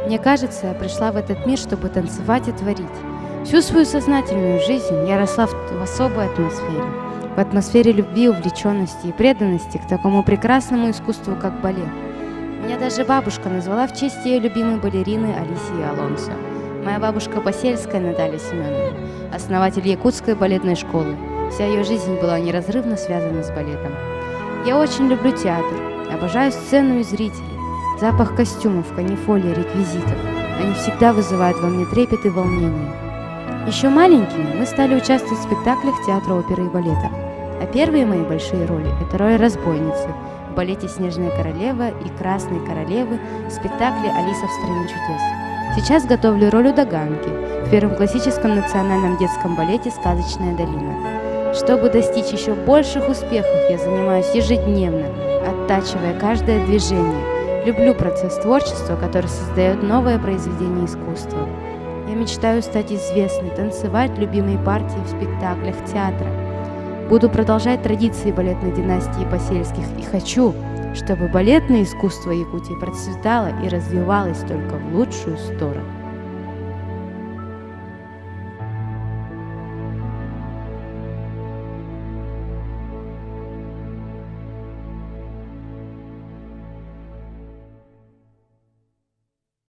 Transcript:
Мне кажется, я пришла в этот мир, чтобы танцевать и творить. Всю свою сознательную жизнь я росла в особой атмосфере. В атмосфере любви, увлеченности и преданности к такому прекрасному искусству, как балет. Меня даже бабушка назвала в честь ее любимой балерины Алисии Алонсо. Моя бабушка Посельская Наталья Семеновна, основатель якутской балетной школы. Вся ее жизнь была неразрывно связана с балетом. Я очень люблю театр, обожаю сцену и зрителей. Запах костюмов, канифолия, реквизитов. Они всегда вызывают во мне трепет и волнение. Еще маленькими мы стали участвовать в спектаклях театра оперы и балета. А первые мои большие роли – это роли разбойницы в балете «Снежная королева» и «Красной королевы» в спектакле «Алиса в стране чудес». Сейчас готовлю роль Удаганки в первом классическом национальном детском балете «Сказочная долина». Чтобы достичь еще больших успехов, я занимаюсь ежедневно, оттачивая каждое движение. Люблю процесс творчества, который создает новое произведение искусства. Я мечтаю стать известной, танцевать любимые партии в спектаклях театра. Буду продолжать традиции балетной династии Посельских и хочу, чтобы балетное искусство Якутии процветало и развивалось только в лучшую сторону.